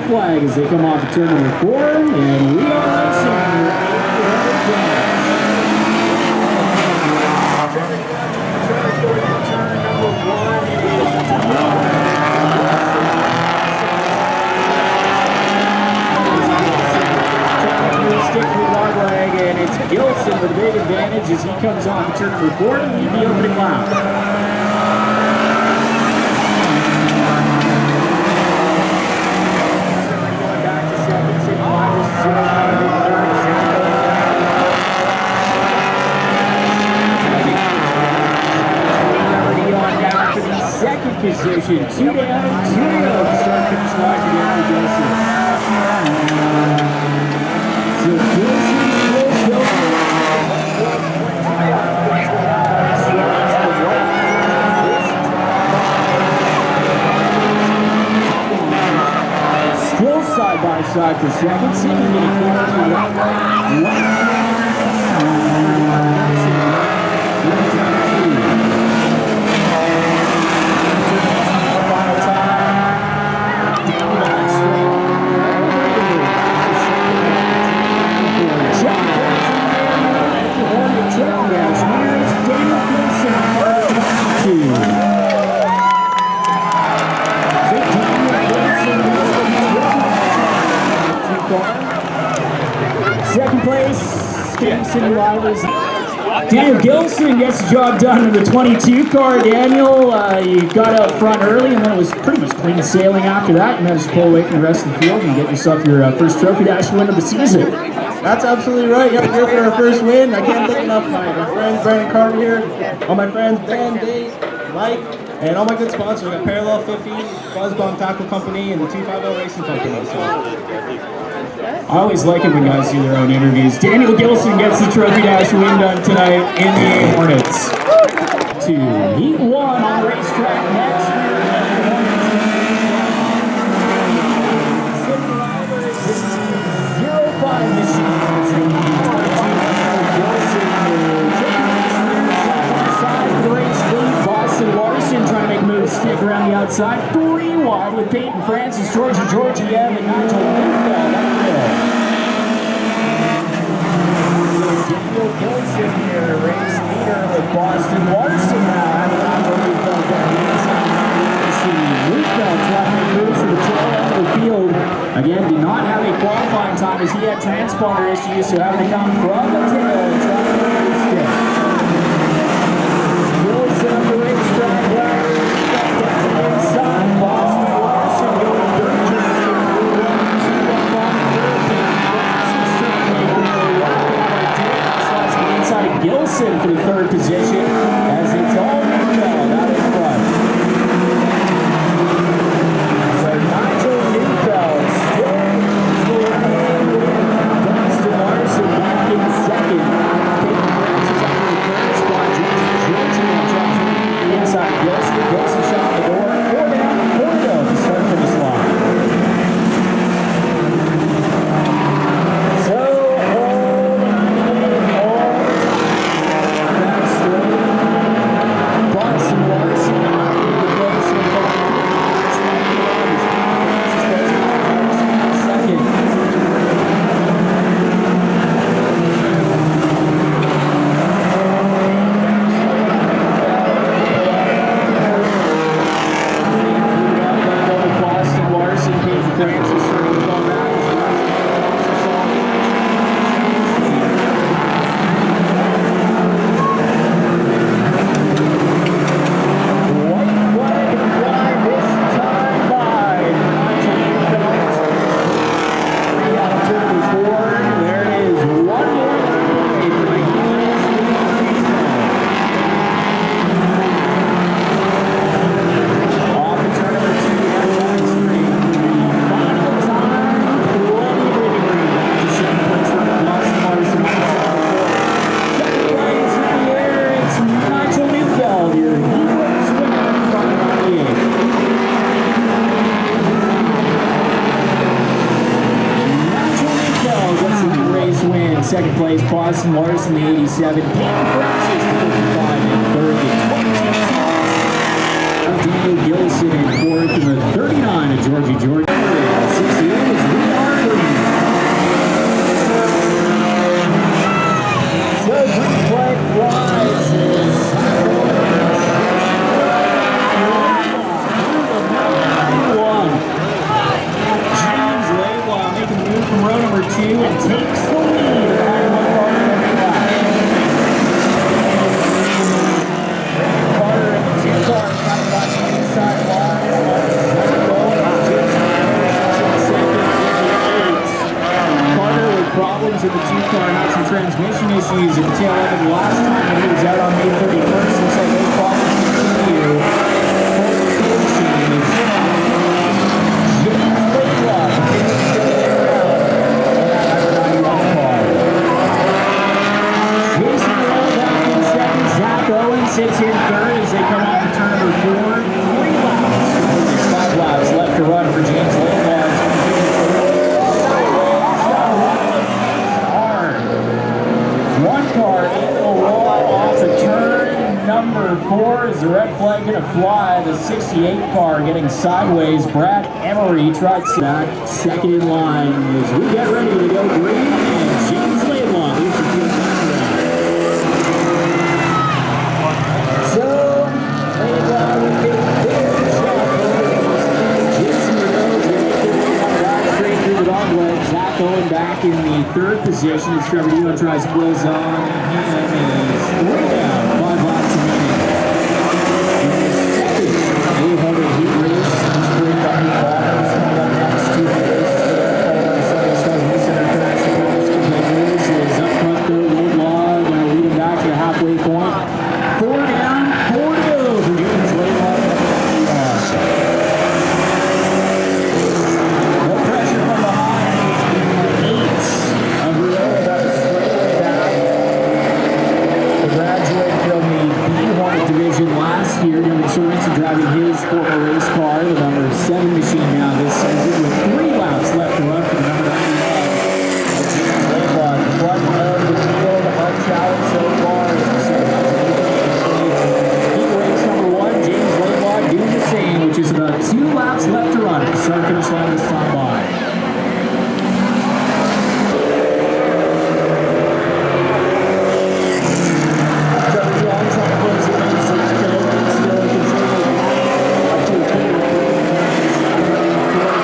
flag as they come off of turn number 4, and we are racing. And it's Gilson with a big advantage as he comes on to turn number 4 to lead the opening lap. Going back to second, Sydney Levirs 0-5 in third. Trevor Dionne down for the second position. 2 down, 2 to go to start finish line for Daniel Gilson. So Gilson still side by side for second. Sydney Levirs second place, Sydney Levirs. Daniel Gilson gets the job done in the 22 car. Daniel, you got out front early, and then it was pretty much clean sailing after that. You managed to pull away from the rest of the field and get yourself your first trophy dash win of the season. That's absolutely right. Yep, here for our first win. I can't thank enough my friends, Brandon Carter here, all my friends, Ben, Dave, Mike, and all my good sponsors. I got Parallel 50, Buzzbomb Tackle Company, and the 250 Racing Company. So. I always like it when guys do their own interviews. Daniel Gilson gets the trophy dash win done tonight in the Hornets. To Heat 1 on the racetrack next. This is 0-5 machines. Boston Larson trying to make moves, stick around the outside. 3 wide with Payton Francis, Georgi Georgiev, and Nigel Neufeld. Daniel Gilson here, race leader with Boston Larson now. Neufeld trying to make moves to the tail end of the field. Again, did not have a qualifying time as he had transponder issues, so having to come from the tail and try to make a stick. Gilson on the racetrack, inside Boston Larson going third. Inside Gilson for the third position as it's all Neufeld out in front. So Nigel Neufeld still in with Boston Larson back in second. Payton Francis up in the third spot. Georgie Georgiev inside Gilson. Gilson shot the door. 4 down, 4 to go to start for this line. Second place, Boston Larson, the 87. Payton Francis, the 55, and third, the 22. Daniel Gilson in fourth, and the 39 of Georgi Georgiev. 68. takes the lead behind one car in every lap. Carter in the 2 car, trying to watch the inside line. Zakk Owen on Jason Ridout in second in the 8. Carter with problems in the 2 car, had some transmission issues at the tail end of the last time when he was out on May 31st. Looks like those problems continue. For the team is James Laidlaw continuing to stay around in that number 91 car. Jason Ridout back in second. Zakk Owen sits in third as they come off to turn number 4. 3 laps. There's 5 laps left to run for James Laidlaw. One car in the roll off the turn number 4 is the red flag going to fly. The 68 car getting sideways. Brad Emery tried back second in line as we get ready to go green. And James Laidlaw leads the field back. So Laidlaw will get a big shot. Jason Ridout straight through the dog leg. Zakk Owen back in the 3rd position as Trevor Dionne tries to close on. Him is 3 down, 5 laps remaining. In the 2nd 800 heat race, he's bringing up the bottoms coming up next 2 races. Is up front though, Laidlaw going to lead him back to the halfway point. 4 down, 4 to go for James Laidlaw. No pressure from behind. 8 of Ridout about to straightaway back. The graduate from the B Hornet division last year, Daniel Gilson driving his former race car, the number 7 machine now this season, with 3 laps left to run for the number 91. James Laidlaw at the front of the field, unchallenged so far. Heat race number 1, James Laidlaw doing the same, which is about 2 laps left to run. Start finish line this time by. Trevor Dionne trying to close it in 6 still a considerable up to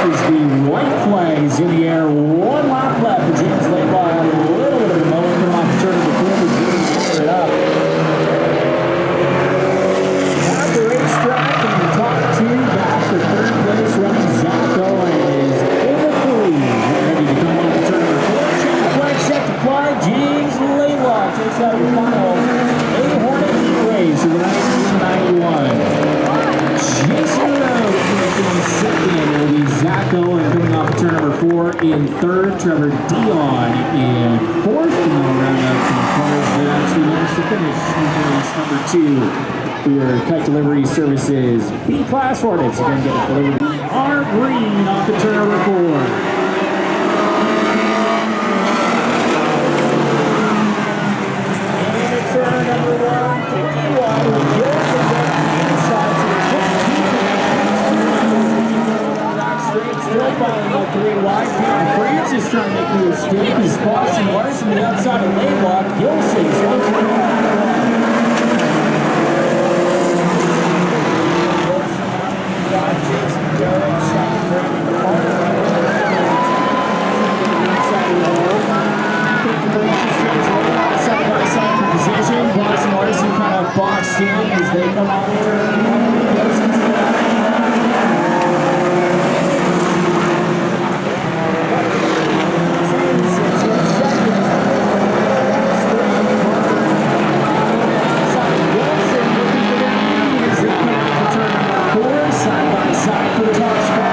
is the white flags in the air. 1 lap left for James Laidlaw. Had a little bit of a moment coming off the turn of the field as James it up. At the racetrack in the top 2, back to 3rd place running Zakk Owen is in the lead. Ready to come off the turn of the field. Check flag set to fly. James Laidlaw takes out the final A Hornet heat race of the 1991. Jason Ridout finishing second. It will be Zakk Owen coming off turn number 4 in 3rd. Trevor Dionne in 4th. And they'll round up some cars that actually managed to finish in race number 2 for your kite delivery services. B-Class Hornets again get delivered. Are green off the turn number 4. Turn number 1, 51, with Gilson back to the inside to the 15. Back straight, still following up 3 wide. Payton Francis trying to make the escape as Boston Larson to the outside of Laidlaw. Gilson jumps in the Jason Ridout, second Brandon side by side for position. Boston Larson kind of boxed in as they come off the turn. Gilson's side by side for the top spot.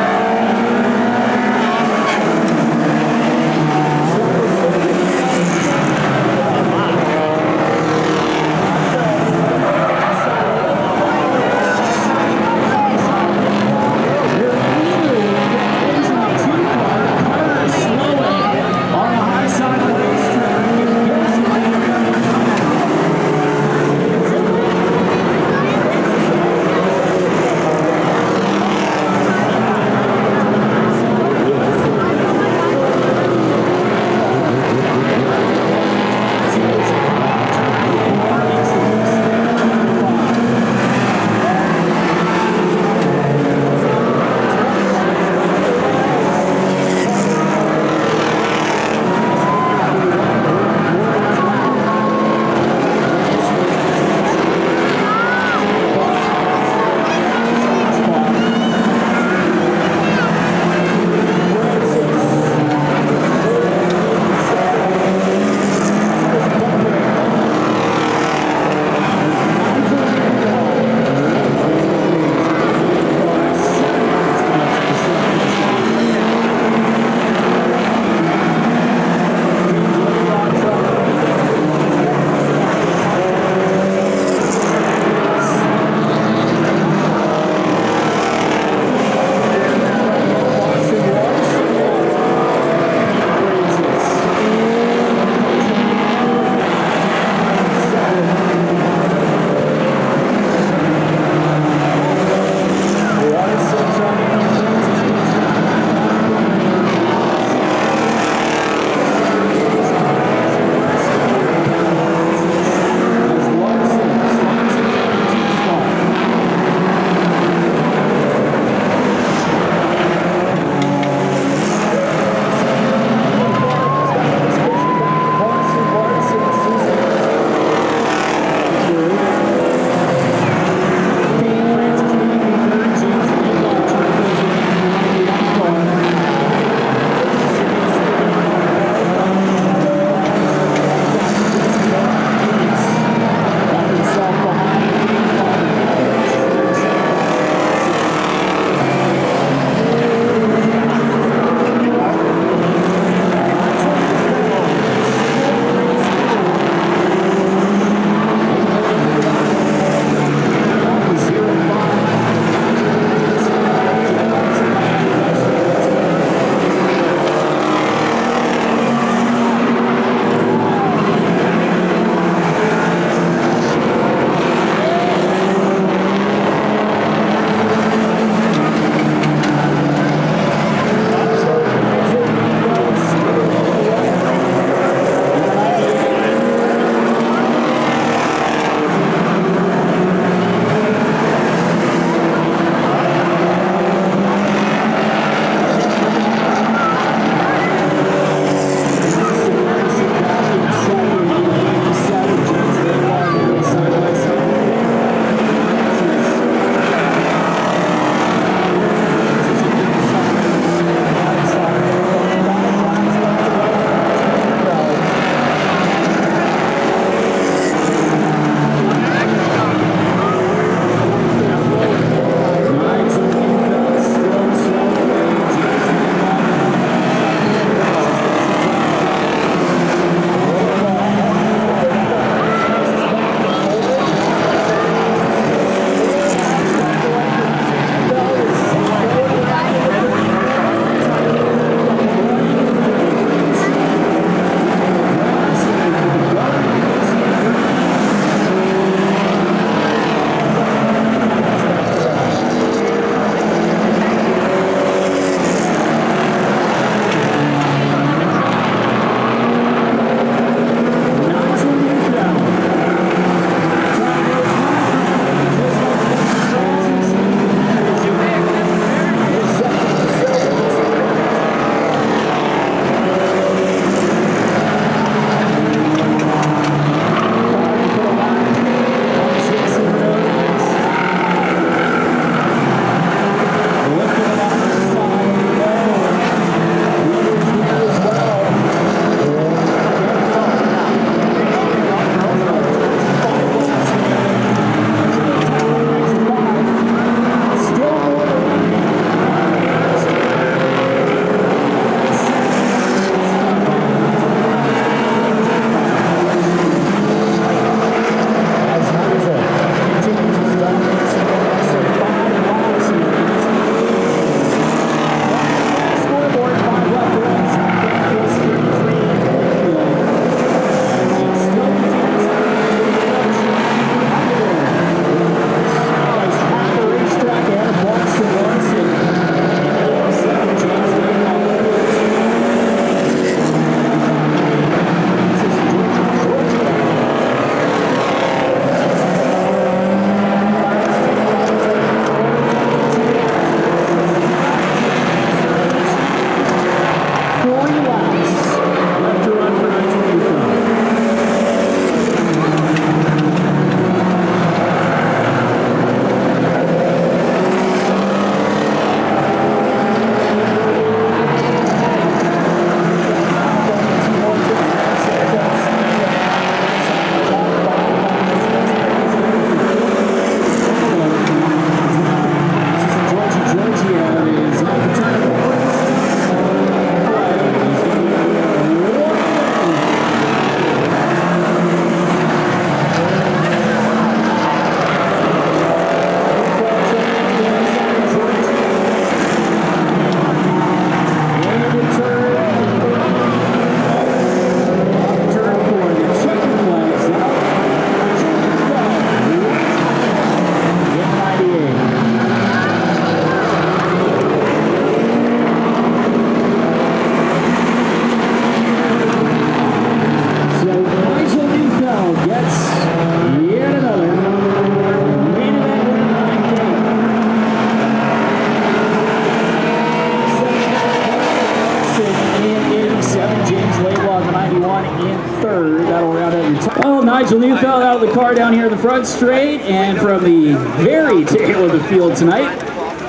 third. That'll round out your time. Well, Nigel Neufeld out of the car down here in the front straight, and from the very tail of the field tonight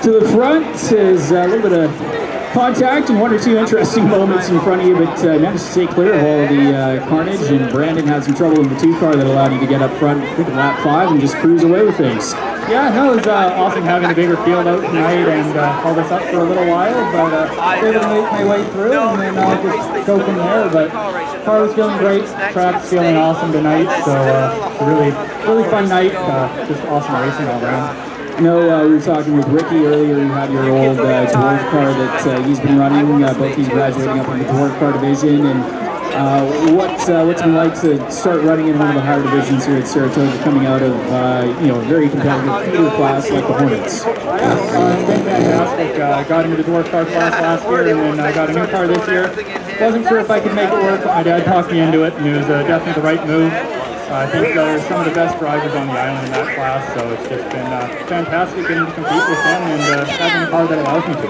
to the front is a little bit of contact and one or two interesting moments in front of you, but managed to stay clear of all of the carnage, and Brandon had some trouble in the 2 car that allowed you to get up front, I think, at lap 5 and just cruise away with things. Yeah, no, it was awesome having a bigger field out tonight and hold us up for a little while, but I was able to make my way through and then I'll just go from there. But car was feeling great, track's feeling awesome tonight, so really fun night, just awesome racing all around. I know we were talking with Ricky earlier. You had your old dwarf car that he's been running. Both he's graduating up in the dwarf car division. And what's it been like to start running in one of the higher divisions here at Saratoga, coming out of a very competitive feeder class like the Hornets? It's been fantastic. Got into the dwarf car class last year, and then I got a new car this year. Wasn't sure if I could make it work, but my dad talked me into it, and it was definitely the right move. I think they're some of the best drivers on the island in that class, so it's just been fantastic getting to compete with them and having a car that allows me to.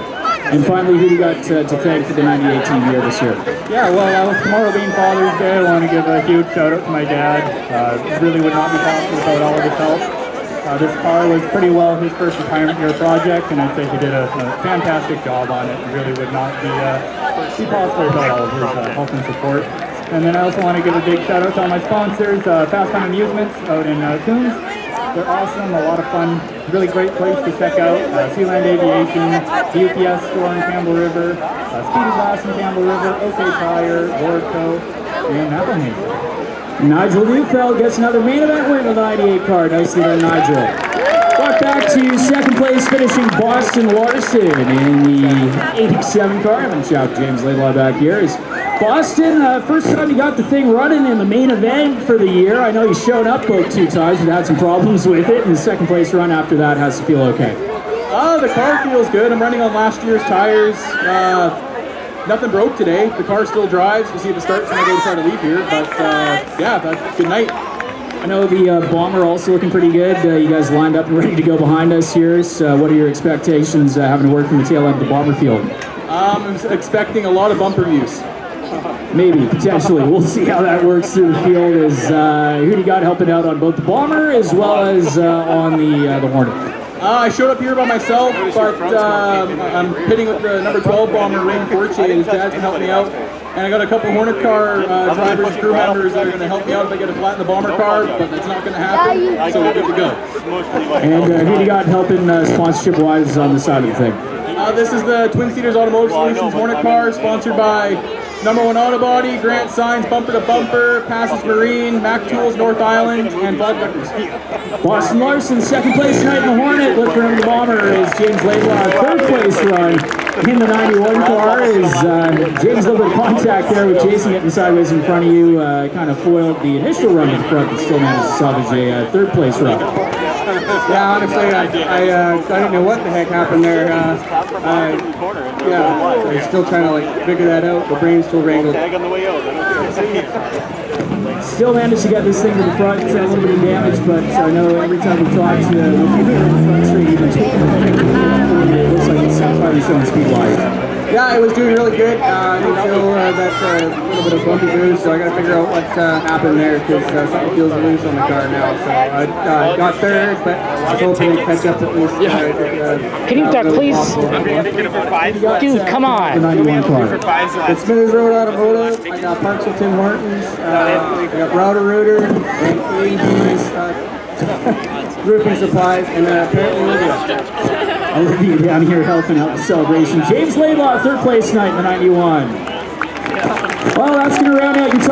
And finally, who you got to thank for the 98 team year this year? Yeah, well, with tomorrow being Father's Day, I want to give a huge shout out to my dad. It really would not be possible without all of his help. This car was pretty well his first retirement year project, and I'd say he did a fantastic job on it. It really would not be possible without all of his help and support. And then I also want to give a big shout out to all my sponsors, Fast Time Amusements out in Coons. They're awesome, a lot of fun, really great place to check out. Sealand Aviation, the UPS store in Campbell River, Speedy Glass in Campbell River, OK Tire, Lordco, and Applehaven. Nigel Neufeld gets another main event win with the 98 car. Nicely done, Nigel. Walk back to second place, finishing Boston Larson in the 87 car. I'm going to shout James Laidlaw back here. Boston, first time you got the thing running in the main event for the year. I know you showed up both 2 times, but had some problems with it, and the second place run after that has to feel okay. The car feels good. I'm running on last year's tires. Nothing broke today. The car still drives. We'll see if it starts when I go to try to leave here, but yeah, good night. I know the Bomber also looking pretty good. You guys lined up and ready to go behind us here. So what are your expectations having to work from the tail end of the Bomber field? I'm expecting a lot of bumper views. Maybe, potentially. We'll see how that works through the field. Who do you got helping out on both the Bomber as well as on the Hornet? I showed up here by myself, but I'm pitting with the number 12 Bomber, Ray Forche, and his dad's can help me out. And I got a couple Hornet car drivers and crew members that are going to help me out if I get a flat in the Bomber car, but that's not going to happen, so we're good to go. And who do you got helping sponsorship-wise on the side of the thing? This is the Cedars Automotive Solutions Hornet car, sponsored by Number 1 Autobody, Grant Signs, Bumper to Bumper, Passage Marine, Mac Tools, North Island, and Foggdukkers. Boston Larson, second place tonight in the Hornet. Look for him in the Bomber is James Laidlaw. Third place run in the 91 car is James. A little bit of contact there with Jason getting sideways in front of you. Kind of foiled the initial run in front, but still managed to salvage a third place run. Yeah, honestly, I didn't know what the heck happened there. I'm still trying to figure that out. The brain's still wrangled. Still managed to get this thing to the front. A little bit of damage, but I know every time we talk to the front straight, even it looks like it's finally showing speed-wise. Yeah, it was doing really good. I feel that little bit of bumpy bruise, so I got to figure out what happened there because something feels loose on the car now. So I got third, but I was hoping to catch up at least. Can you duck, please? Dude, come on. The 91 car. It's Smithers Road Automotive. I got Parksville Tim Hortons. I got Router Rooter and AEG's roofing supplies, and apparently Olivia. Olivia down here helping out the celebration. James Laidlaw, third place tonight in the 91. Well, that's going to round out your